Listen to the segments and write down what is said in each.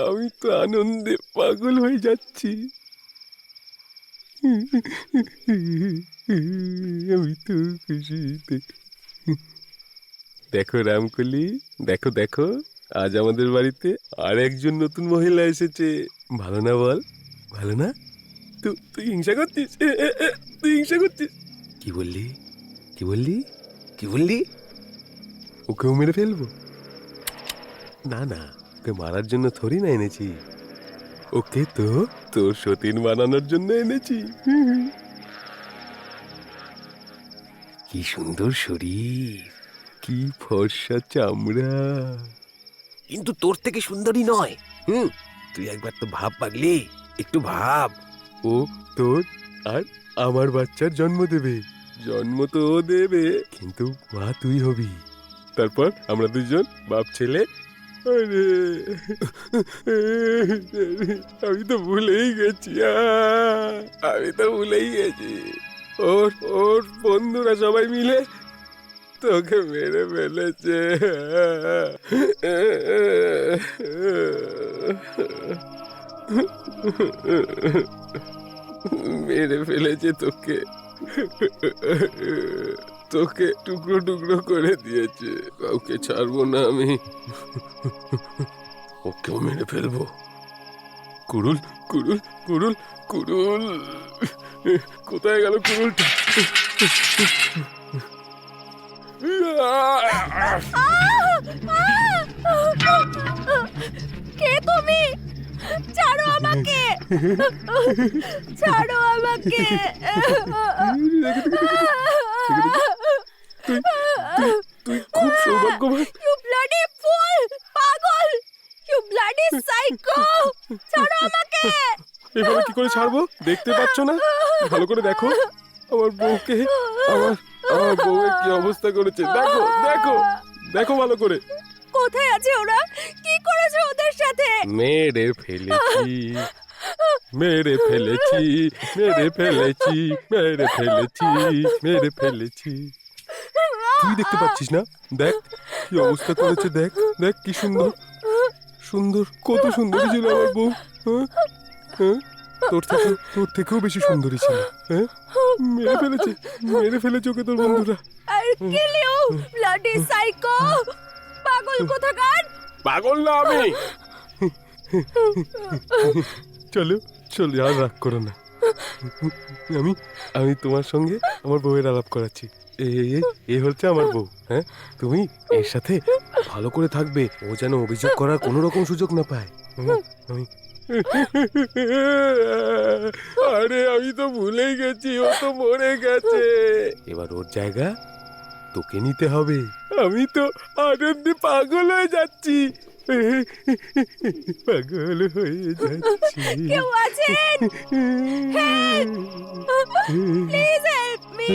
আমি তো আনন্দে পাগল হয়ে যাচ্ছি। আমি তো খুশিতে। দেখো রামকলি, দেখো দেখো, আজ আমাদের বাড়িতে আর একজন নতুন মহিলা এসেছে। ভালো না বল? ভালো না? তুই হিংসা করছিস? তুই হিংসা করছিস? কি বললি? কি বললি? কি বললি? ওকেও মেরে ফেলবো? না না, ওকে মারার জন্য থরি না এনেছি, ওকে তো তোর সতীন বানানোর জন্য এনেছি। কি সুন্দর শরীর, কি ফর্সা চামড়া, কিন্তু তোর থেকে সুন্দরী নয়। তুই একবার তো ভাব পাগলি, একটু ভাব। ও তোর আর আমার বাচ্চার জন্ম দেবে। জন্ম তো ও দেবে, কিন্তু মা তুই হবি। তারপর আমরা দুজন বাপ ছেলে। আরে আমি তো ভুলেই গেছি, আমি তো ভুলেই গেছি। ওর ওর বন্ধুরা সবাই মিলে তোকে মেরে ফেলেছে। মেরে ফেলেছে তোকে, তোকে টুকরো টুকরো করে দিয়েছে। কাউকে ছাড়বো না আমি, ওকেও মেরে ফেলবো। কুড়ুল কুড়ুল কুড়ুল কুড়ুল, কোথায় গেল কুড়ুলটা? কে তুমি? ছাড়ো আমাকে, ছাড়ো আমাকে। তুই খুব সৌভাগ্যবান। You bloody fool! পাগল! You bloody psycho! ছাড়ো আমাকে। এভাবে কি করে ছাড়বো? দেখতে পাচ্ছ না? ভালো করে দেখো আমার বউকে, আমার আমার বউয়ের কি অবস্থা করেছে। দেখো দেখো দেখো ভালো করে। কোথায় আছে ওরা? কি করেছে ওদের সাথে? মেরে ফেলেছি, মেরে ফেলেছি, মেরে ফেলেছি, মেরে ফেলেছি, মেরে ফেলেছি। তুই দেখতে পাচ্ছিস না? দেখ কি অবস্থা করেছে, দেখ দেখ কি সুন্দর সুন্দর, কত সুন্দরী ছিল আমার বউ। তোর থেকেও বেশি সুন্দরী ছিল। মেরে ফেলেছে, মেরে ফেলেছে ওকে তোর বন্ধুরা। I'll kill you, bloody psycho! পাগল কোথাকার! পাগল না আমি। চলো চলো, আর রাগ করো না। আমি আমি তোমার সঙ্গে আমার বউয়ের আলাপ করাচ্ছি। এ হচ্ছে আমার বউ। হ্যাঁ, তুমি এর সাথে ভালো করে থাকবে, ও যেন অভিযোগ করার কোনো রকম সুযোগ না পায়। আমি আরে আমি তো ভুলেই গেছি, ও তো মরে গেছে। এবার ওর জায়গা তোকে নিতে হবে। আমি তো আনন্দে পাগল হয়ে যাচ্ছি, পাগল হয়ে যাচ্ছি। কেউ আছেন? Please help me!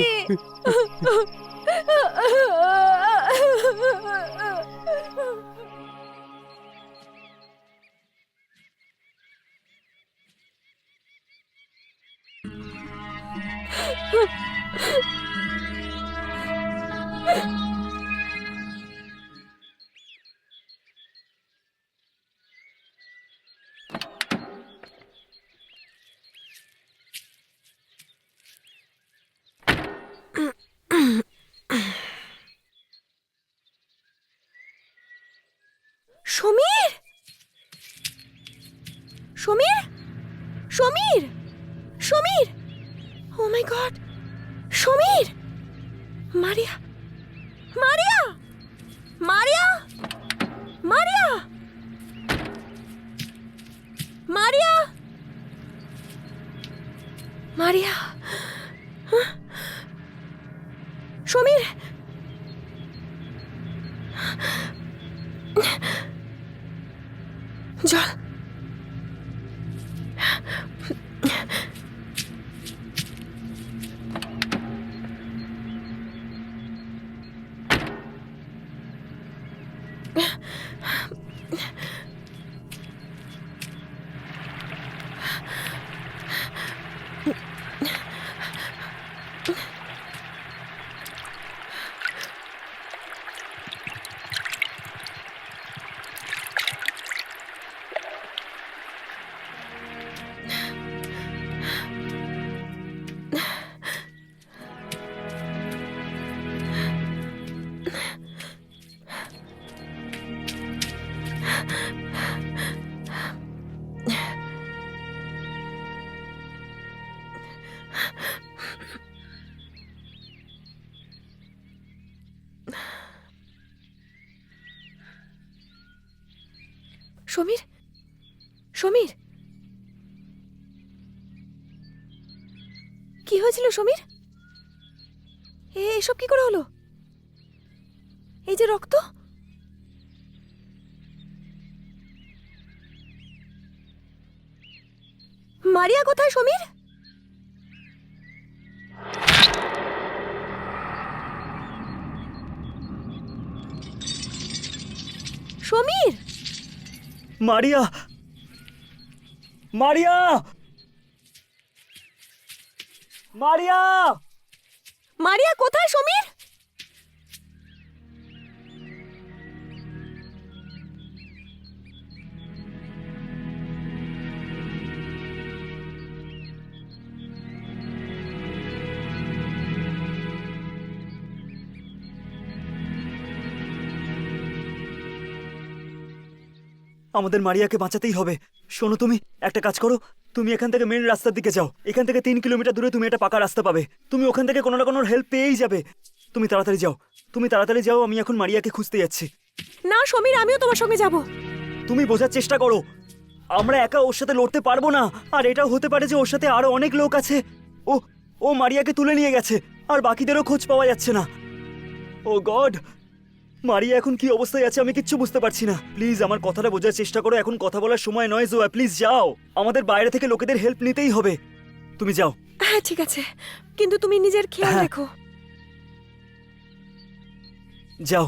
Samir! Samir! Samir! Samir! Oh my God! Samir! মারিয়া! মারিয়া! মারিয়া! মারিয়া! মারিয়া! মারিয়া! সমীর! জল। সমীর! সমীর! কি হয়েছিল সমীর? এসব কি করে হলো? এই যে রক্ত। মারিয়া কোথায় সমীর? সমীর! মারিয়া! মারিয়া! মারিয়া! মারিয়া কোথায় সমীর? আমাদের মারিয়াকে বাঁচাতেই হবে। শোনো, তুমি একটা কাজ করো, তুমি এখান থেকে মেন রাস্তার দিকে যাও। এখান থেকে 3 কিলোমিটার দূরে তুমি একটা পাকা রাস্তা পাবে। তুমি ওখান থেকে কোনো না কোনো হেল্প পেয়েই যাবে। তুমি তাড়াতাড়ি যাও, তুমি তাড়াতাড়ি যাও। আমি এখন মারিয়াকে খুঁজতে যাচ্ছি। না সমীর, আমিও তোমার সঙ্গে যাব। তুমি বোঝার চেষ্টা করো, আমরা একা ওর সাথে লড়তে পারবো না। আর এটাও হতে পারে যে ওর সাথে আরো অনেক লোক আছে। ও ও মারিয়াকে তুলে নিয়ে গেছে, আর বাকিদেরও খোঁজ পাওয়া যাচ্ছে না। ও গড, মারিয়া এখন কি অবস্থায় আছে আমি কিচ্ছু বুঝতে পারছি না। প্লিজ আমার কথাটা বোঝার চেষ্টা করো। এখন কথা বলার সময় নয় জোয়া, প্লিজ যাও। আমাদের বাইরে থেকে লোকেদের হেল্প নিতেই হবে। তুমি যাও। হ্যাঁ ঠিক আছে, কিন্তু তুমি নিজের খেয়াল হ্যাঁ। রেখো। যাও।